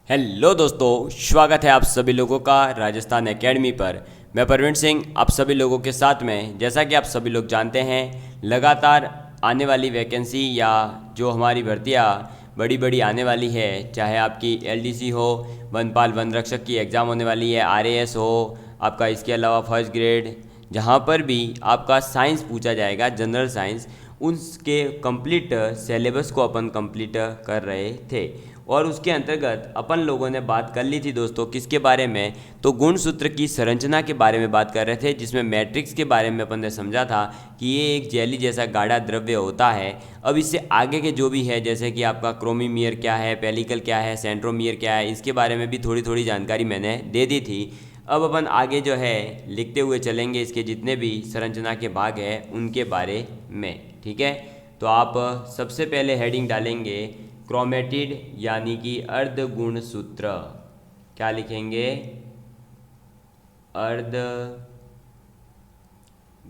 Hello दोस्तों, स्वागत है आप सभी लोगों का राजस्थान एकेडमी पर। मैं परवीन सिंह आप सभी लोगों के साथ में। जैसा कि आप सभी लोग जानते हैं, लगातार आने वाली वैकेंसी या जो हमारी भर्तियाँ बड़ी बड़ी आने वाली है, चाहे आपकी एलडीसी हो, वनपाल वन रक्षक की एग्ज़ाम होने वाली है, आरएएस हो आपका, इसके अलावा फर्स्ट ग्रेड, जहाँ पर भी आपका साइंस पूछा जाएगा, जनरल साइंस, उसके कंप्लीट सिलेबस को अपन कंप्लीट कर रहे थे। और उसके अंतर्गत अपन लोगों ने बात कर ली थी दोस्तों, किसके बारे में, तो गुणसूत्र की संरचना के बारे में बात कर रहे थे, जिसमें मैट्रिक्स के बारे में अपन ने समझा था कि ये एक जेली जैसा गाढ़ा द्रव्य होता है। अब इससे आगे के जो भी है, जैसे कि आपका क्रोमीमियर क्या है, पेलिकल क्या है, सेंट्रोमियर क्या है, इसके बारे में भी थोड़ी थोड़ी जानकारी मैंने दे दी थी। अब अपन आगे जो है लिखते हुए चलेंगे, इसके जितने भी संरचना के भाग हैं उनके बारे में। ठीक है, तो आप सबसे पहले हेडिंग डालेंगे क्रोमेटिड यानी कि अर्ध गुणसूत्र। क्या लिखेंगे? अर्ध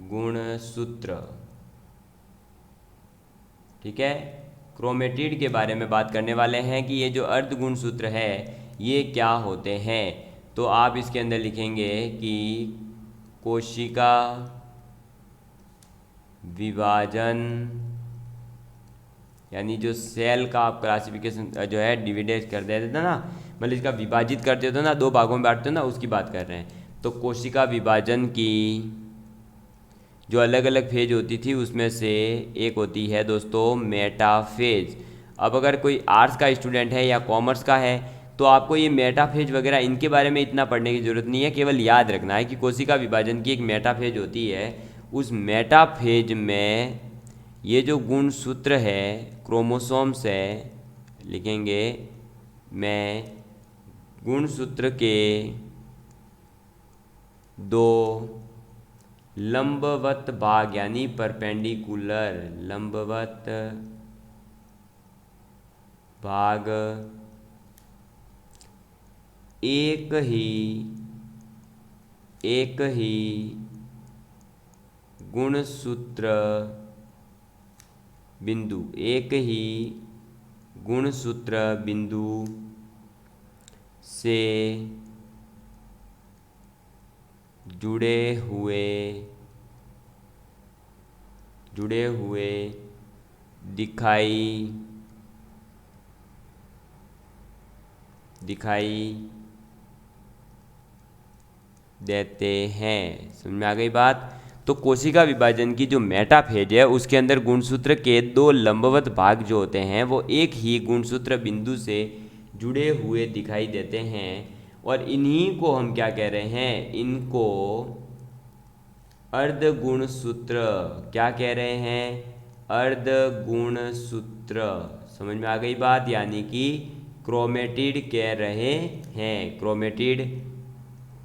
गुणसूत्र। ठीक है, क्रोमेटिड के बारे में बात करने वाले हैं कि ये जो अर्ध गुणसूत्र है ये क्या होते हैं। तो आप इसके अंदर लिखेंगे कि कोशिका विभाजन, यानी जो सेल का आप क्लासिफिकेशन जो है डिविडेट कर देते थे ना, मतलब इसका विभाजित करते थे ना, दो भागों में बांटते ना, उसकी बात कर रहे हैं। तो कोशिका विभाजन की जो अलग अलग फेज होती थी उसमें से एक होती है दोस्तों मेटाफेज। अब अगर कोई आर्ट्स का स्टूडेंट है या कॉमर्स का है तो आपको ये मेटाफेज वगैरह इनके बारे में इतना पढ़ने की ज़रूरत नहीं है, केवल याद रखना है कि कोशिका विभाजन की एक मेटाफेज होती है। उस मेटाफेज में ये जो गुणसूत्र है, क्रोमोसोम्स है, लिखेंगे मैं गुणसूत्र के दो लंबवत भाग यानी परपेंडिकुलर लंबवत भाग एक ही गुणसूत्र बिंदु, एक ही गुणसूत्र बिंदु से जुड़े हुए दिखाई देते हैं। समझ में आ गई बात? तो कोशिका विभाजन की जो मेटाफेज है उसके अंदर गुणसूत्र के दो लंबवत भाग जो होते हैं वो एक ही गुणसूत्र बिंदु से जुड़े हुए दिखाई देते हैं। और इन्हीं को हम क्या कह रहे हैं? इनको अर्ध गुणसूत्र क्या कह रहे हैं? अर्ध गुणसूत्र। समझ में आ गई बात? यानी कि क्रोमेटिड कह रहे हैं, क्रोमेटिड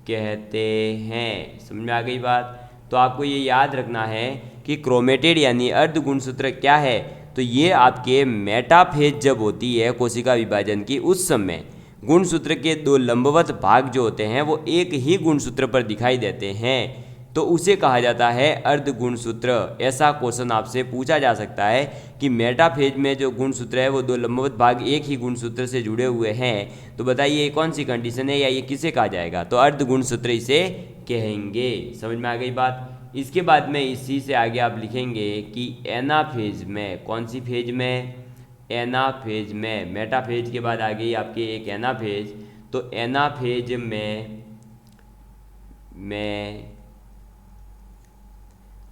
कहते हैं। समझ में आ गई बात? तो आपको ये याद रखना है कि क्रोमेटिड यानी अर्ध गुणसूत्र क्या है। तो ये आपके मेटाफेज जब होती है कोशिका विभाजन की, उस समय गुणसूत्र के दो लंबवत भाग जो होते हैं वो एक ही गुणसूत्र पर दिखाई देते हैं, तो उसे कहा जाता है अर्ध गुणसूत्र। ऐसा क्वेश्चन आपसे पूछा जा सकता है कि मेटाफेज में जो गुणसूत्र है वो दो लंबवत भाग एक ही गुणसूत्र से जुड़े हुए हैं, तो बताइए ये कौन सी कंडीशन है या ये किसे कहा जाएगा? तो अर्ध गुणसूत्र इसे कहेंगे। समझ में आ गई बात? इसके बाद में इसी से आगे आप लिखेंगे कि एनाफेज में, कौन सी फेज में? एनाफेज में। मेटाफेज के बाद आ गई आपके एक एनाफेज। तो एनाफेज में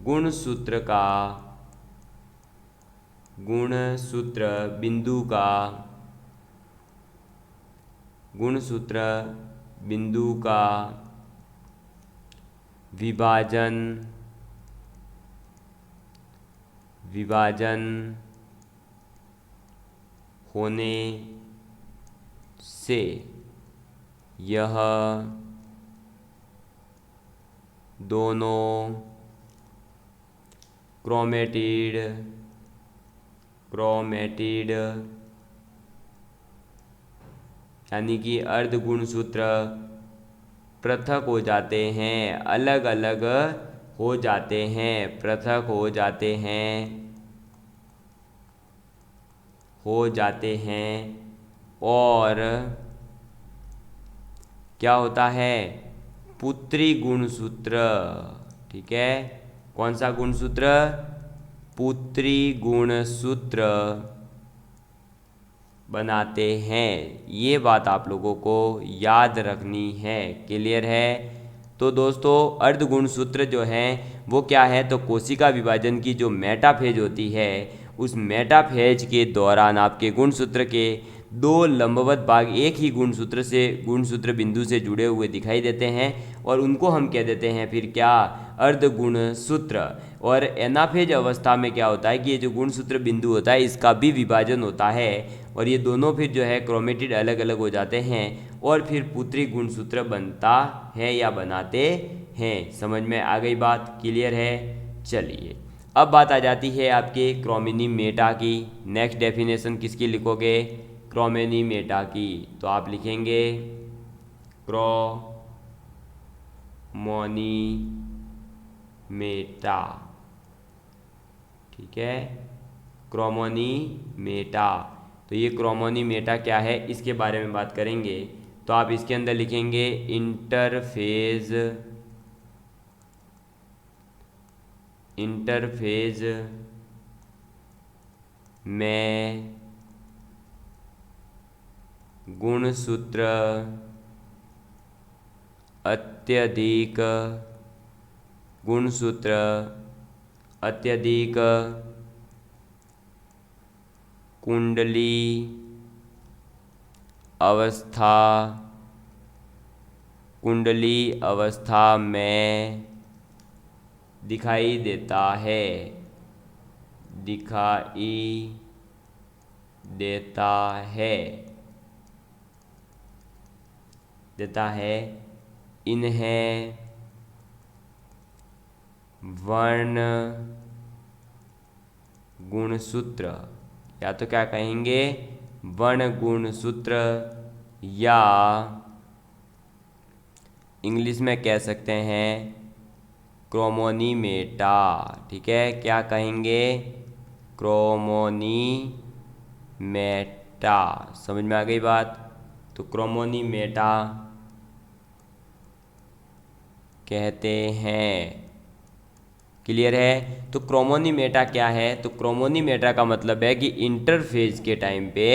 गुणसूत्र बिंदु का विभाजन होने से यह दोनों क्रोमेटिड यानी कि अर्ध गुणसूत्र पृथक हो जाते हैं, अलग अलग हो जाते हैं, पृथक हो जाते हैं और क्या होता है? पुत्री गुणसूत्र। ठीक है, कौन सा गुणसूत्र? पुत्री गुणसूत्र बनाते हैं। ये बात आप लोगों को याद रखनी है। क्लियर है? तो दोस्तों अर्ध गुणसूत्र जो हैं वो क्या है? तो कोशिका विभाजन की जो मेटाफेज होती है, उस मेटाफेज के दौरान आपके गुणसूत्र के दो लंबवत भाग एक ही गुणसूत्र बिंदु से जुड़े हुए दिखाई देते हैं और उनको हम कह देते हैं फिर क्या? अर्ध गुणसूत्र। और एनाफेज अवस्था में क्या होता है कि ये जो गुणसूत्र बिंदु होता है इसका भी विभाजन होता है और ये दोनों फिर जो है क्रोमेटिड अलग अलग हो जाते हैं और फिर पुत्री गुणसूत्र बनता है या बनाते हैं। समझ में आ गई बात? क्लियर है? चलिए अब बात आ जाती है आपके क्रोमिनी मेटा की। नेक्स्ट डेफिनेशन किसकी लिखोगे? क्रोमिनी मेटा की। तो आप लिखेंगे क्रोमोनी मेटा। ठीक है, क्रोमोनी मेटा। तो ये क्रोमोनी मेटा क्या है इसके बारे में बात करेंगे। तो आप इसके अंदर लिखेंगे इंटरफेज में गुणसूत्र अत्यधिक कुंडली अवस्था में दिखाई देता है। इन्हें वर्ण गुणसूत्र या तो क्या कहेंगे? वर्ण गुणसूत्र या इंग्लिश में कह सकते हैं क्रोमोनी मेटा। ठीक है, क्या कहेंगे? क्रोमोनी मेटा। समझ में आ गई बात? तो क्रोमोनी मेटा कहते हैं। क्लियर है? तो क्रोमोनी मेटा क्या है? तो क्रोमोनी मेटा का मतलब है कि इंटरफेज के टाइम पे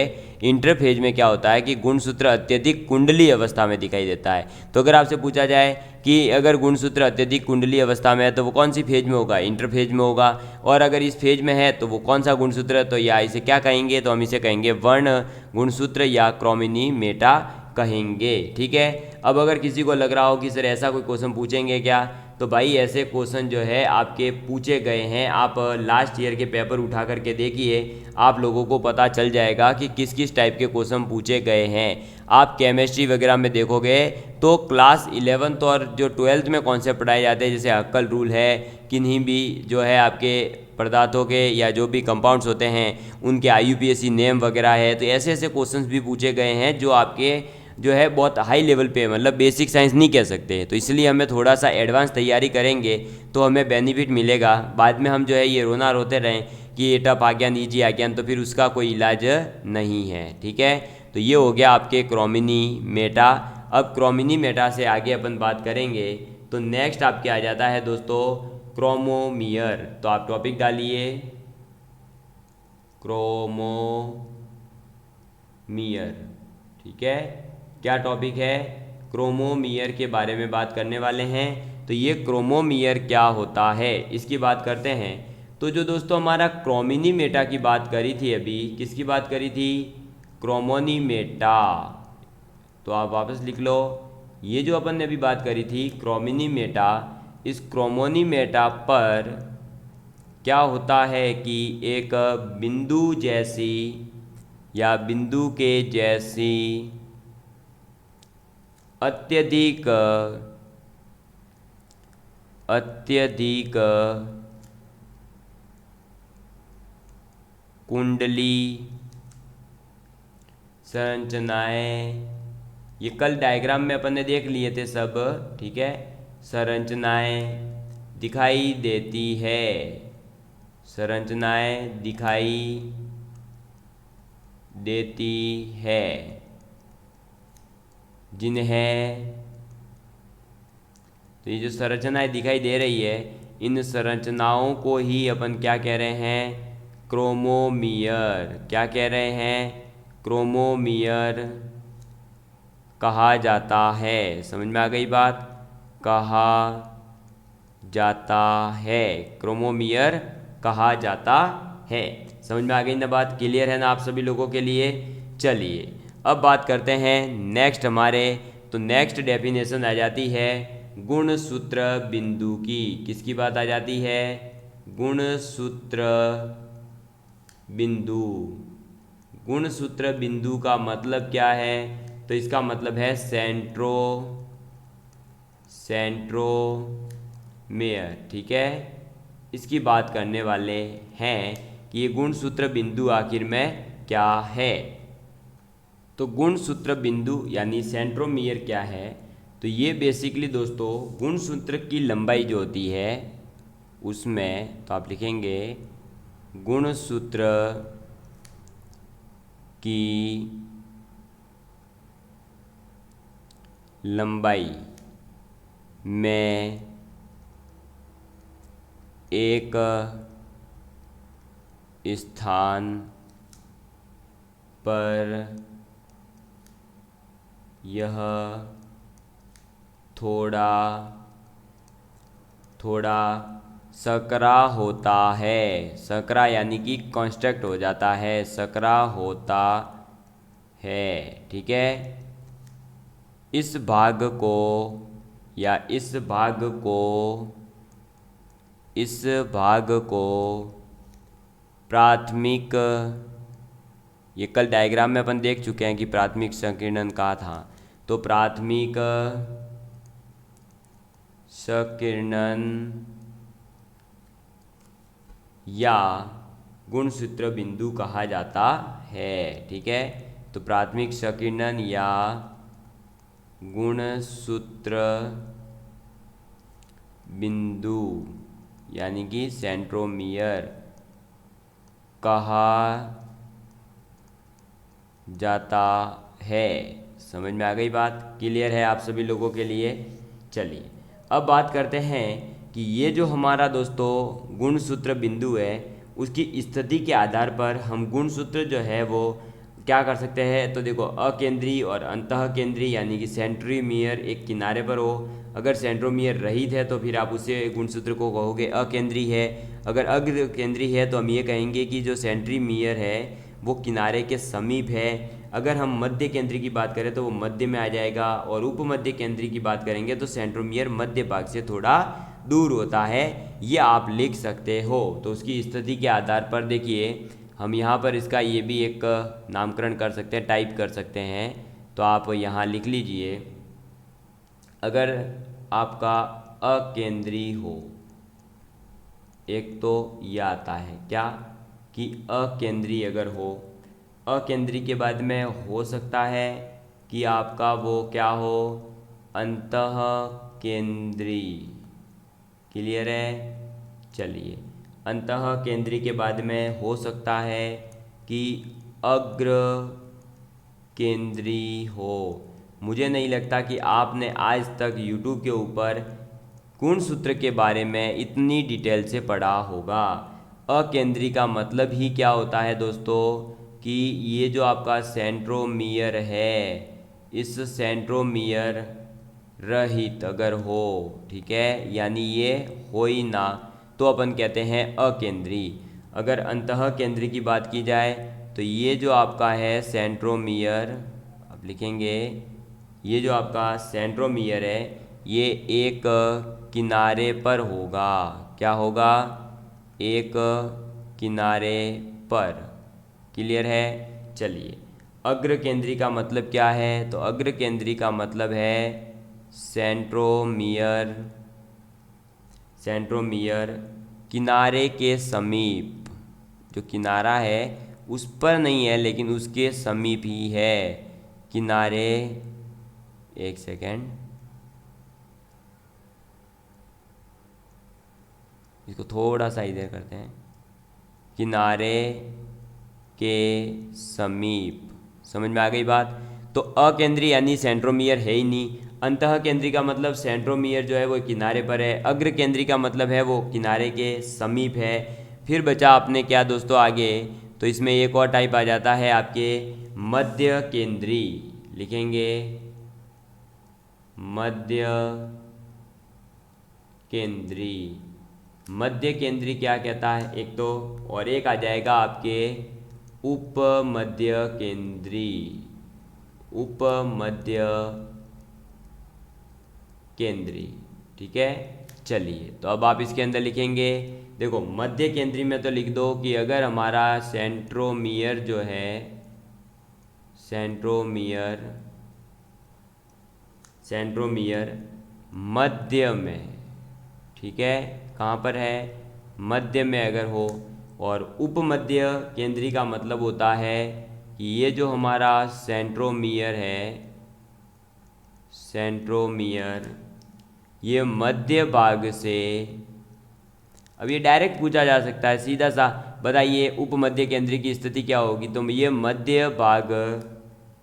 इंटरफेज में क्या होता है कि गुणसूत्र अत्यधिक कुंडली अवस्था में दिखाई देता है। तो अगर आपसे पूछा जाए कि अगर गुणसूत्र अत्यधिक कुंडली अवस्था में है तो वो कौन सी फेज में होगा? इंटरफेज में होगा। और अगर इस फेज में है तो वो कौन सा गुणसूत्र है? तो या इसे क्या कहेंगे? तो हम इसे कहेंगे वर्ण गुणसूत्र या क्रोमोनी मेटा कहेंगे। ठीक है, अब अगर किसी को लग रहा हो कि सर ऐसा कोई क्वेश्चन पूछेंगे क्या, तो भाई ऐसे क्वेश्चन जो है आपके पूछे गए हैं। आप लास्ट ईयर के पेपर उठा करके देखिए, आप लोगों को पता चल जाएगा कि किस किस टाइप के क्वेश्चन पूछे गए हैं। आप केमिस्ट्री वगैरह में देखोगे तो क्लास 11th और जो 12th में कॉन्सेप्ट पढ़ाए जाते हैं, जैसे हक्कल रूल है, किन्हीं भी जो है आपके पदार्थों के या जो भी कंपाउंड्स होते हैं उनके IUPAC नेम वगैरह है, तो ऐसे ऐसे क्वेश्चंस भी पूछे गए हैं जो आपके जो है बहुत हाई लेवल पे, मतलब बेसिक साइंस नहीं कह सकते। तो इसलिए हमें थोड़ा सा एडवांस तैयारी करेंगे तो हमें बेनिफिट मिलेगा। बाद में हम जो है ये रोते रहें कि ये टफ आ गया, ईजी आ गया, तो फिर उसका कोई इलाज नहीं है। ठीक है, तो ये हो गया आपके क्रोमिनी मेटा। अब क्रोमिनी मेटा से आगे अपन बात करेंगे तो नेक्स्ट आपके आ जाता है दोस्तों क्रोमोमियर। तो आप टॉपिक डालिए क्रोमोमियर। ठीक है, क्या टॉपिक है? क्रोमोमियर के बारे में बात करने वाले हैं। तो ये क्रोमोमियर क्या होता है इसकी बात करते हैं। तो जो दोस्तों हमारा क्रोमिनी मेटा की बात करी थी, अभी किसकी बात करी थी? क्रोमोनी मेटा। तो आप वापस लिख लो, ये जो अपन ने अभी बात करी थी क्रोमिनी मेटा, इस क्रोमोनी मेटा पर क्या होता है कि एक बिंदु जैसी या बिंदु के जैसी अत्यधिक कुंडली संरचनाएं, ये कल डायग्राम में अपन ने देख लिए थे सब। ठीक है, संरचनाएं दिखाई देती है, संरचनाएं दिखाई देती है जिन्हें, तो ये जो संरचनाएं दिखाई दे रही है, इन संरचनाओं को ही अपन क्या कह रहे हैं, क्रोमोमियर। क्या कह रहे हैं, क्रोमोमियर कहा जाता है। समझ में आ गई बात, कहा जाता है, क्रोमोमियर कहा जाता है। समझ में आ गई ना बात, क्लियर है ना आप सभी लोगों के लिए। चलिए अब बात करते हैं नेक्स्ट हमारे, तो नेक्स्ट डेफिनेशन आ जाती है गुणसूत्र बिंदु की। किसकी बात आ जाती है, गुणसूत्र बिंदु। गुणसूत्र बिंदु का मतलब क्या है, तो इसका मतलब है सेंट्रोमेयर। ठीक है, इसकी बात करने वाले हैं कि ये गुणसूत्र बिंदु आखिर में क्या है। तो गुणसूत्र बिंदु यानी सेंट्रोमियर क्या है, तो ये बेसिकली दोस्तों गुणसूत्र की लंबाई जो होती है उसमें, तो आप लिखेंगे गुणसूत्र की लंबाई में एक स्थान पर यह थोड़ा थोड़ा सकरा होता है। सकरा यानी कि कॉन्स्ट्रक्ट हो जाता है, सकरा होता है। ठीक है, इस भाग को या इस भाग को प्राथमिक, ये कल डायग्राम में अपन देख चुके हैं कि प्राथमिक संकीर्णन कहा था, तो प्राथमिक संकीर्णन या गुणसूत्र बिंदु कहा जाता है। ठीक है, तो प्राथमिक संकीर्णन या गुणसूत्र बिंदु यानी कि सेंट्रोमियर कहा जाता है। समझ में आ गई बात, क्लियर है आप सभी लोगों के लिए। चलिए अब बात करते हैं कि ये जो हमारा दोस्तों गुणसूत्र बिंदु है उसकी स्थिति के आधार पर हम गुणसूत्र जो है वो क्या कर सकते हैं। तो देखो अकेंद्रीय और अंतः केंद्रीय यानी कि सेंट्रोमियर एक किनारे पर हो, अगर सेंट्रोमियर रहित है तो फिर आप उसे गुणसूत्र को कहोगे अकेंद्रीय है। अगर अग्र केंद्रीय है तो हम ये कहेंगे कि जो सेंट्रोमियर है वो किनारे के समीप है। अगर हम मध्य केंद्रीय की बात करें तो वो मध्य में आ जाएगा, और उपमध्य केंद्रीय की बात करेंगे तो सेंट्रोमियर मध्य भाग से थोड़ा दूर होता है। ये आप लिख सकते हो। तो उसकी स्थिति के आधार पर देखिए हम यहाँ पर इसका ये भी एक नामकरण कर सकते हैं, टाइप कर सकते हैं। तो आप यहाँ लिख लीजिए, अगर आपका अकेंद्रीय हो, एक तो यह आता है क्या कि अकेंद्रीय अगर हो, अकेंद्रीय के बाद में हो सकता है कि आपका वो क्या हो, अंतः केंद्रीय। क्लियर है। चलिए अंतः केंद्रीय के बाद में हो सकता है कि अग्र केंद्रीय हो। मुझे नहीं लगता कि आपने आज तक YouTube के ऊपर गुणसूत्र के बारे में इतनी डिटेल से पढ़ा होगा। अकेंद्रीय का मतलब ही क्या होता है दोस्तों कि ये जो आपका सेंट्रोमियर है, इस सेंट्रोमियर रहित अगर हो, ठीक है, यानी ये हो ही ना, तो अपन कहते हैं अकेंद्रीय। अगर अंतः केंद्रीय की बात की जाए तो ये जो आपका है सेंट्रोमियर, आप लिखेंगे ये जो आपका सेंट्रोमियर है ये एक किनारे पर होगा। क्या होगा, एक किनारे पर। क्लियर है। चलिए अग्र केंद्रीय का मतलब क्या है, तो अग्र केंद्रीय का मतलब है सेंट्रोमियर किनारे के समीप, जो किनारा है उस पर नहीं है लेकिन उसके समीप ही है। किनारे, एक सेकेंड, इसको थोड़ा सा इधर करते हैं, किनारे के समीप। समझ में आ गई बात। तो अकेंद्री यानी सेंट्रोमियर है ही नहीं। अंतः केंद्री का मतलब सेंट्रोमियर जो है वो किनारे पर है। अग्र केंद्री का मतलब है वो किनारे के समीप है। फिर बचा आपने क्या दोस्तों आगे, तो इसमें एक और टाइप आ जाता है आपके मध्य केंद्री। लिखेंगे मध्य केंद्री। मध्य केंद्री क्या कहता है एक तो, और एक आ जाएगा आपके उपमध्य केंद्री। उपमध्य केंद्री, ठीक है। चलिए तो अब आप इसके अंदर लिखेंगे, देखो मध्य केंद्री में तो लिख दो कि अगर हमारा सेंट्रोमियर जो है, सेंट्रोमियर मध्य में, ठीक है, कहाँ पर है, मध्य में अगर हो, और उपमध्य केंद्री का मतलब होता है कि ये जो हमारा सेंट्रोमियर है, सेंट्रोमियर ये मध्य भाग से, अब ये डायरेक्ट पूछा जा सकता है सीधा सा, बताइए उपमध्य केंद्री की स्थिति क्या होगी, तो ये मध्य भाग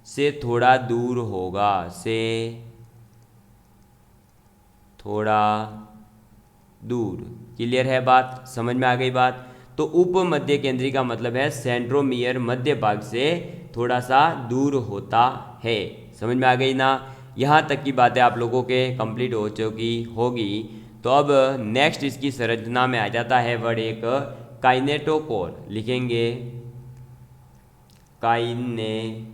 से थोड़ा दूर होगा, से थोड़ा दूर। क्लियर है बात, समझ में आ गई बात। तो उपमध्य केंद्री का मतलब है सेंट्रोमियर मध्य भाग से थोड़ा सा दूर होता है। समझ में आ गई ना। यहाँ तक की बातें आप लोगों के कंप्लीट हो चुकी होगी। तो अब नेक्स्ट इसकी संरचना में आ जाता है वर्ड एक काइनेटोकोर। लिखेंगे काइनेटोकोर।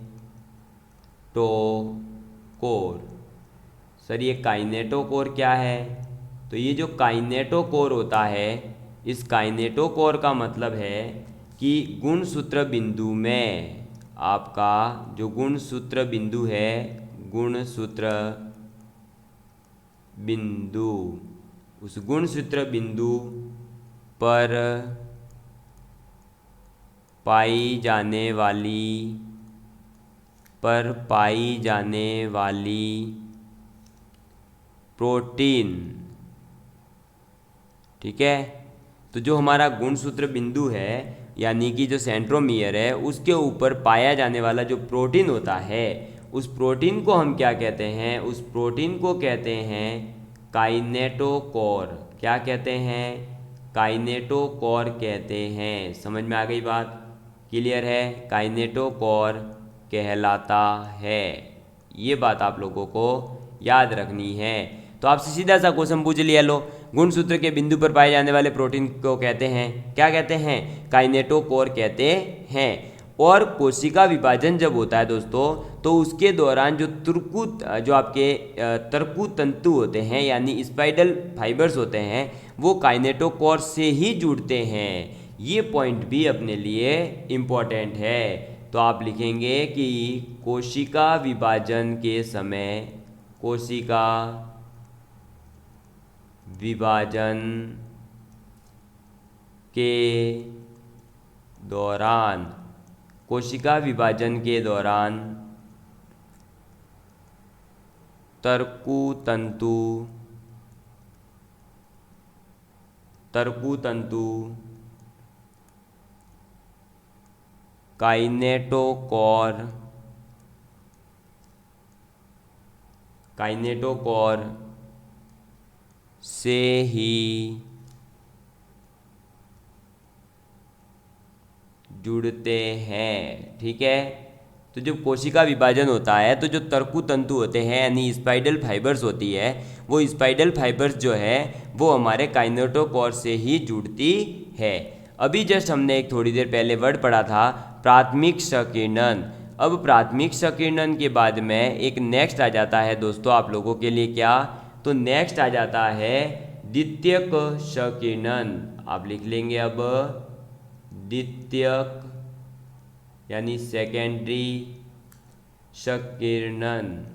सर ये काइनेटोकोर क्या है, तो ये जो काइनेटोकोर होता है, इस काइनेटोकोर का मतलब है कि गुणसूत्र बिंदु में आपका जो गुणसूत्र बिंदु है, गुणसूत्र बिंदु, उस गुणसूत्र बिंदु पर पाई जाने वाली प्रोटीन, ठीक है। तो जो हमारा गुणसूत्र बिंदु है यानी कि जो सेंट्रोमियर है, उसके ऊपर पाया जाने वाला जो प्रोटीन होता है, उस प्रोटीन को हम क्या कहते हैं, उस प्रोटीन को कहते हैं काइनेटोकोर। क्या कहते हैं, काइनेटोकोर कहते हैं। समझ में आ गई बात, क्लियर है, काइनेटोकोर कहलाता है। ये बात आप लोगों को याद रखनी है। तो आपसे सीधा सा क्वेश्चन पूछ लिया, लो गुणसूत्र के बिंदु पर पाए जाने वाले प्रोटीन को कहते हैं, क्या कहते हैं, काइनेटोकोर कहते हैं। और कोशिका विभाजन जब होता है दोस्तों, तो उसके दौरान जो आपके तरकु तंतु होते हैं यानी स्पाइडल फाइबर्स होते हैं, वो काइनेटोकोर से ही जुड़ते हैं। ये पॉइंट भी अपने लिए इम्पोर्टेंट है। तो आप लिखेंगे कि कोशिका विभाजन के समय, कोशिका विभाजन के दौरान, कोशिका विभाजन के दौरान तरकु तंतु काइनेटोकोर से ही जुड़ते हैं, ठीक है। तो जब कोशिका विभाजन होता है तो जो तरकु तंतु होते हैं यानी स्पाइडल फाइबर्स होती है, वो स्पाइडल फाइबर्स जो है वो हमारे काइनेटोकोर से ही जुड़ती है। अभी जस्ट हमने एक थोड़ी देर पहले वर्ड पढ़ा था प्राथमिक संकीर्णन। अब प्राथमिक संकीर्णन के बाद में एक नेक्स्ट आ जाता है दोस्तों आप लोगों के लिए, क्या, तो नेक्स्ट आ जाता है द्वितीयक संकीर्णन। आप लिख लेंगे अब द्वितीयक यानी सेकेंडरी संकीर्णन,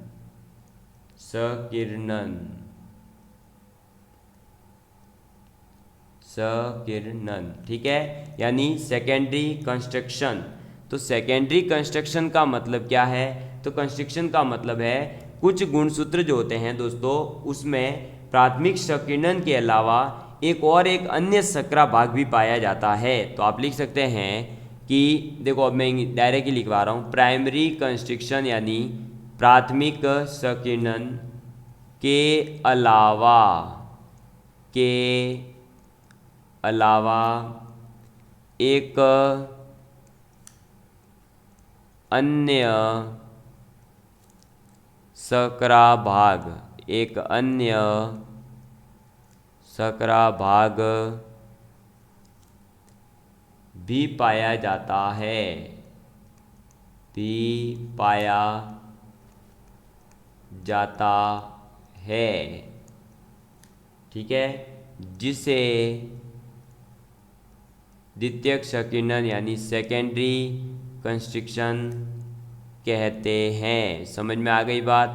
ठीक है, यानी सेकेंडरी कंस्ट्रक्शन। तो सेकेंडरी कंस्ट्रक्शन का मतलब क्या है, तो कंस्ट्रक्शन का मतलब है कुछ गुणसूत्र जो होते हैं दोस्तों, उसमें प्राथमिक संकीर्णन के अलावा एक अन्य सकरा भाग भी पाया जाता है। तो आप लिख सकते हैं कि देखो, अब मैं डायरेक्टली लिखवा रहा हूँ, प्राइमरी कंस्ट्रक्शन यानी प्राथमिक संकीर्णन के अलावा एक अन्य सकरा भाग भी पाया जाता है, ठीक है, जिसे द्वितीयक संकीर्णन यानी सेकेंडरी कंस्ट्रक्शन कहते हैं। समझ में आ गई बात?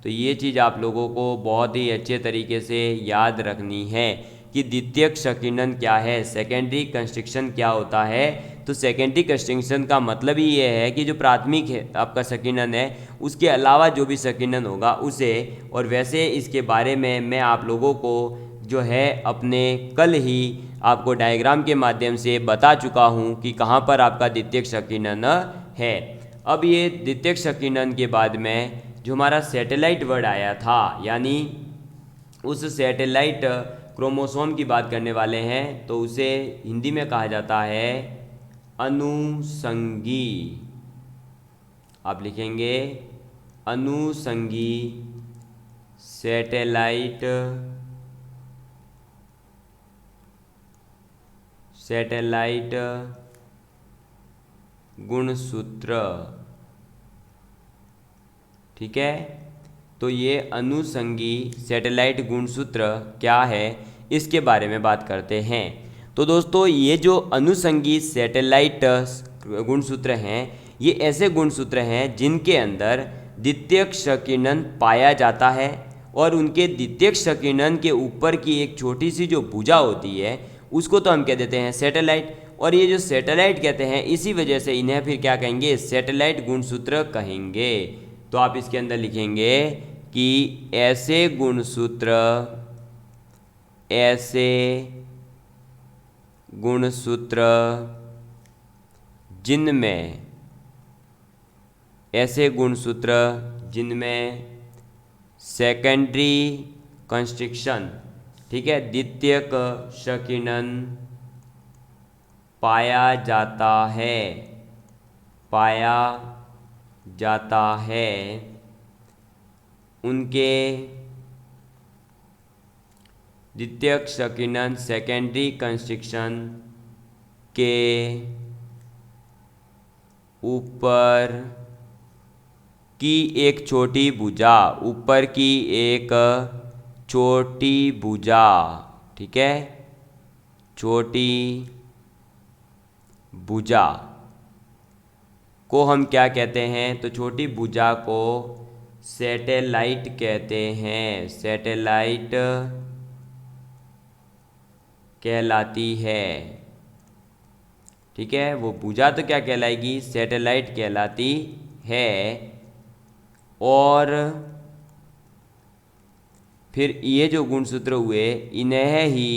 तो ये चीज़ आप लोगों को बहुत ही अच्छे तरीके से याद रखनी है कि द्वितीयक संकीर्णन क्या है, सेकेंडरी कंस्ट्रक्शन क्या होता है। तो सेकेंडरी कंस्ट्रक्शन का मतलब ही ये है कि जो प्राथमिक है आपका संकीर्णन है उसके अलावा जो भी संकीर्णन होगा उसे, और वैसे इसके बारे में मैं आप लोगों को जो है अपने कल ही आपको डायग्राम के माध्यम से बता चुका हूँ कि कहाँ पर आपका द्वितीयक संकीर्णन है। अब ये द्वितीयक संकीर्णन के बाद में जो हमारा सैटेलाइट वर्ड आया था, यानी उस सैटेलाइट क्रोमोसोम की बात करने वाले हैं, तो उसे हिंदी में कहा जाता है अनुषंगी। आप लिखेंगे अनुषंगी सैटेलाइट गुणसूत्र, ठीक है। तो ये अनुषंगी सैटेलाइट गुणसूत्र क्या है इसके बारे में बात करते हैं। तो दोस्तों ये जो अनुषंगी सैटेलाइट गुणसूत्र हैं ये ऐसे गुणसूत्र हैं जिनके अंदर द्वितीयक संकीर्णन पाया जाता है और उनके द्वितीयक संकीर्णन के ऊपर की एक छोटी सी जो भुजा होती है उसको तो हम कह देते हैं सैटेलाइट। और ये जो सैटेलाइट कहते हैं इसी वजह से इन्हें फिर क्या कहेंगे, सैटेलाइट गुणसूत्र कहेंगे। तो आप इसके अंदर लिखेंगे कि ऐसे गुणसूत्र जिनमें सेकेंडरी कंस्ट्रक्शन, ठीक है, द्वितीयक संकीर्णन पाया जाता है उनके द्वितीयक संकीर्णन सेकेंडरी कंस्ट्रक्शन के ऊपर की एक छोटी भुजा, ठीक है, छोटी भुजा को हम क्या कहते हैं, तो छोटी भुजा को सैटेलाइट कहते हैं, सैटेलाइट कहलाती है, ठीक है। वो भुजा तो क्या कहलाएगी, सैटेलाइट कहलाती है। और फिर ये जो गुणसूत्र हुए इन्हें ही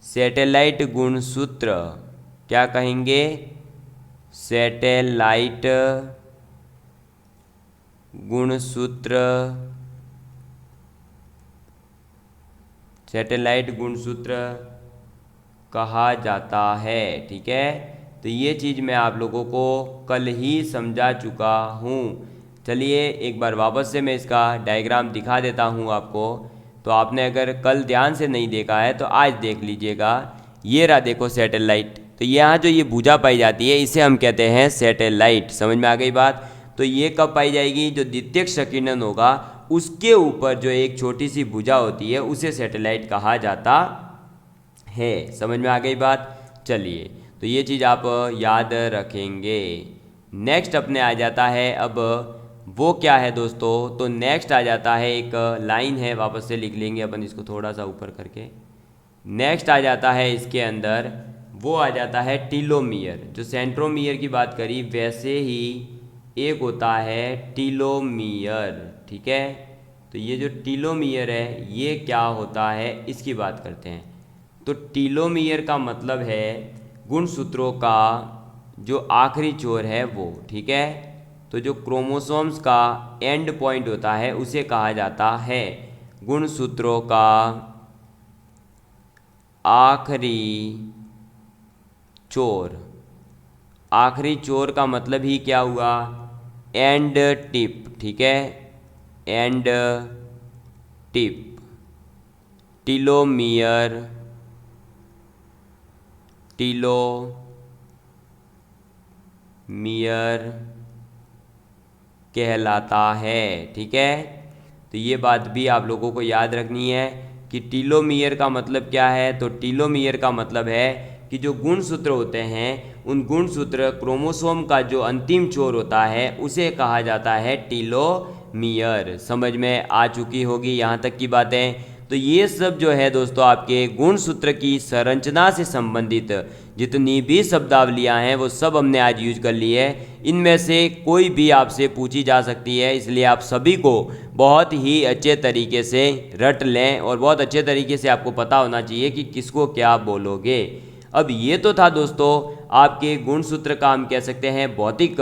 सैटेलाइट गुणसूत्र क्या कहेंगे, सैटेलाइट गुणसूत्र कहा जाता है, ठीक है। तो ये चीज़ मैं आप लोगों को कल ही समझा चुका हूँ। चलिए एक बार वापस से मैं इसका डायग्राम दिखा देता हूँ आपको। तो आपने अगर कल ध्यान से नहीं देखा है तो आज देख लीजिएगा। ये रहा देखो सैटेलाइट। तो यहाँ जो ये भुजा पाई जाती है इसे हम कहते हैं सैटेलाइट। समझ में आ गई बात? तो ये कब पाई जाएगी, जो द्वितीयक संकीर्णन होगा उसके ऊपर जो एक छोटी सी भुजा होती है उसे सैटेलाइट कहा जाता है। समझ में आ गई बात? चलिए तो ये चीज़ आप याद रखेंगे। नेक्स्ट अपने आ जाता है, अब वो क्या है दोस्तों, तो नेक्स्ट आ जाता है एक लाइन है, वापस से लिख लेंगे अपन इसको थोड़ा सा ऊपर करके। नेक्स्ट आ जाता है इसके अंदर, वो आ जाता है टीलोमियर। जो सेंट्रोमियर की बात करी वैसे ही एक होता है टीलोमियर, ठीक है। तो ये जो टीलोमियर है ये क्या होता है इसकी बात करते हैं। तो टीलोमियर का मतलब है गुणसूत्रों का जो आखिरी छोर है वो, ठीक है। तो जो क्रोमोसोम्स का एंड पॉइंट होता है उसे कहा जाता है गुणसूत्रों का आखिरी छोर। आखिरी छोर का मतलब ही क्या हुआ, एंड टिप, ठीक है, एंड टिप, टीलोमियर, टीलोमियर कहलाता है, ठीक है। तो ये बात भी आप लोगों को याद रखनी है कि टीलोमियर का मतलब क्या है। तो टीलोमियर का मतलब है कि जो गुणसूत्र होते हैं उन गुणसूत्र क्रोमोसोम का जो अंतिम छोर होता है उसे कहा जाता है टीलोमियर। समझ में आ चुकी होगी यहाँ तक की बातें। तो ये सब जो है दोस्तों आपके गुणसूत्र की संरचना से संबंधित जितनी भी शब्दावलियाँ हैं वो सब हमने आज यूज कर ली है। इनमें से कोई भी आपसे पूछी जा सकती है, इसलिए आप सभी को बहुत ही अच्छे तरीके से रट लें और बहुत अच्छे तरीके से आपको पता होना चाहिए कि किसको क्या बोलोगे। अब ये तो था दोस्तों आपके गुणसूत्र का हम कह सकते हैं भौतिक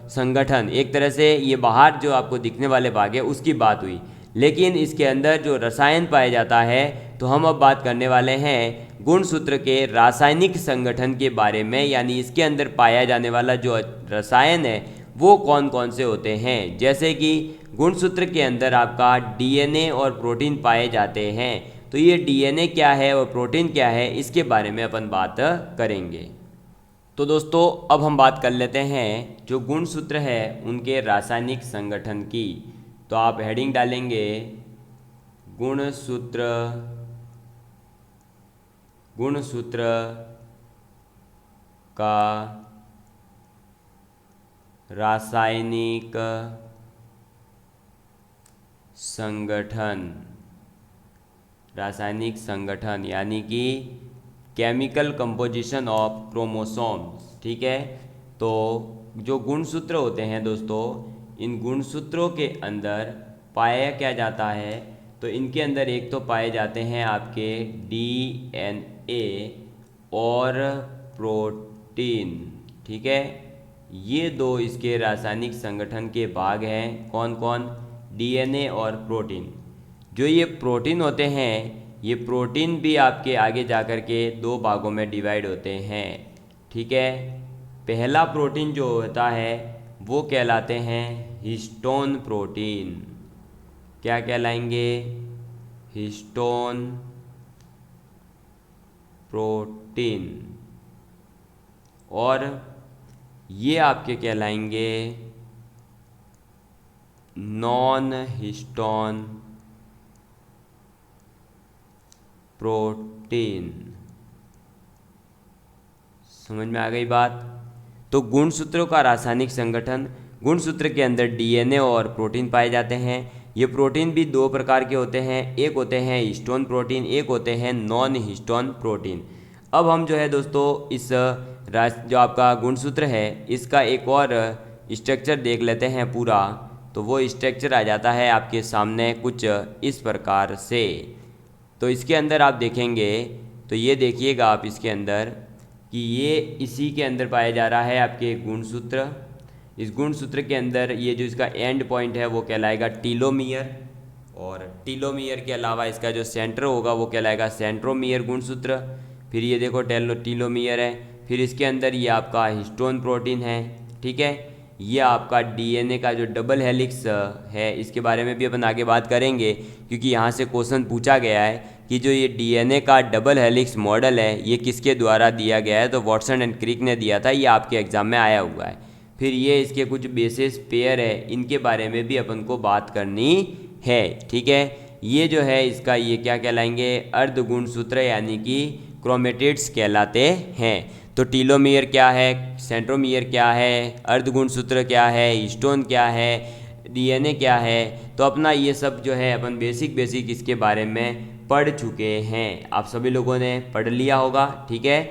संगठन, एक तरह से ये बाहर जो आपको दिखने वाले भाग है उसकी बात हुई। लेकिन इसके अंदर जो रसायन पाया जाता है तो हम अब बात करने वाले हैं गुणसूत्र के रासायनिक संगठन के बारे में, यानी इसके अंदर पाया जाने वाला जो रसायन है वो कौन कौन से होते हैं। जैसे कि गुणसूत्र के अंदर आपका डीएनए और प्रोटीन पाए जाते हैं। तो ये डीएनए क्या है और प्रोटीन क्या है इसके बारे में अपन बात करेंगे। तो दोस्तों अब हम बात कर लेते हैं जो गुणसूत्र है उनके रासायनिक संगठन की। तो आप हेडिंग डालेंगे गुणसूत्र, गुणसूत्र का रासायनिक संगठन, रासायनिक संगठन यानी कि केमिकल कंपोजिशन ऑफ क्रोमोसोम्स, ठीक है। तो जो गुणसूत्र होते हैं दोस्तों, इन गुणसूत्रों के अंदर पाया क्या जाता है, तो इनके अंदर एक तो पाए जाते हैं आपके डीएनए और प्रोटीन, ठीक है। ये दो इसके रासायनिक संगठन के भाग हैं। कौन कौन, डीएनए और प्रोटीन। जो ये प्रोटीन होते हैं ये प्रोटीन भी आपके आगे जाकर के दो भागों में डिवाइड होते हैं, ठीक है। पहला प्रोटीन जो होता है वो कहलाते हैं हिस्टोन प्रोटीन। क्या कहलाएंगे, हिस्टोन प्रोटीन। और ये आपके कहलाएंगे नॉन हिस्टोन प्रोटीन। समझ में आ गई बात। तो गुणसूत्रों का रासायनिक संगठन, गुणसूत्र के अंदर डीएनए और प्रोटीन पाए जाते हैं। ये प्रोटीन भी दो प्रकार के होते हैं, एक होते हैं हिस्टोन प्रोटीन, एक होते हैं नॉन हिस्टोन प्रोटीन। अब हम जो है दोस्तों इस जो आपका गुणसूत्र है इसका एक और स्ट्रक्चर देख लेते हैं पूरा। तो वो स्ट्रक्चर आ जाता है आपके सामने कुछ इस प्रकार से। तो इसके अंदर आप देखेंगे तो ये देखिएगा आप इसके अंदर कि ये इसी के अंदर पाया जा रहा है आपके गुणसूत्र। इस गुणसूत्र के अंदर ये जो इसका एंड पॉइंट है वो कहलाएगा टीलोमियर, और टीलोमियर के अलावा इसका जो सेंटर होगा वो कहलाएगा सेंट्रोमियर गुणसूत्र। फिर ये देखो टीलोमियर है, फिर इसके अंदर ये आपका हिस्टोन प्रोटीन है, ठीक है। ये आपका डीएनए का जो डबल हेलिक्स है इसके बारे में भी अपन आगे बात करेंगे, क्योंकि यहाँ से क्वेश्चन पूछा गया है कि जो ये डीएनए का डबल हेलिक्स मॉडल है ये किसके द्वारा दिया गया है, तो वॉटसन एंड क्रिक ने दिया था, ये आपके एग्जाम में आया हुआ है। फिर ये इसके कुछ बेसिस पेयर है, इनके बारे में भी अपन को बात करनी है, ठीक है। ये जो है इसका ये क्या कहलाएंगे, अर्ध गुणसूत्र यानी कि क्रोमेटिड्स कहलाते हैं। तो टीलोमियर क्या है, सेंट्रोमियर क्या है, अर्धगुणसूत्र क्या है, हिस्टोन क्या है, डीएनए क्या है, तो अपना ये सब जो है अपन बेसिक इसके बारे में पढ़ चुके हैं। आप सभी लोगों ने पढ़ लिया होगा, ठीक है।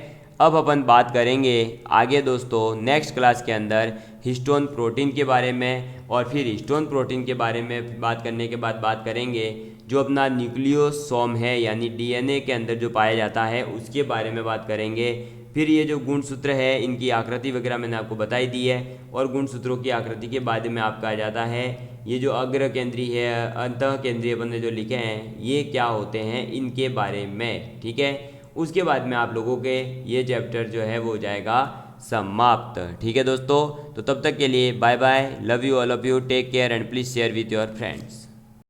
अब अपन बात करेंगे आगे दोस्तों नेक्स्ट क्लास के अंदर हिस्टोन प्रोटीन के बारे में, और फिर हिस्टोन प्रोटीन के बारे में बात करने के बाद बात करेंगे जो अपना न्यूक्लियोसोम है यानी डीएनए के अंदर जो पाया जाता है उसके बारे में बात करेंगे। फिर ये जो गुणसूत्र है इनकी आकृति वगैरह मैंने आपको बताई दी है, और गुणसूत्रों की आकृति के बाद में आपका आ जाता है ये जो अग्र केंद्रीय है, अंतः केंद्रीय अपन ने जो लिखे हैं ये क्या होते हैं इनके बारे में। ठीक है, उसके बाद में आप लोगों के ये चैप्टर जो है वो हो जाएगा समाप्त। ठीक है दोस्तों, तो तब तक के लिए bye bye, love you all of you, take care and please share with your friends.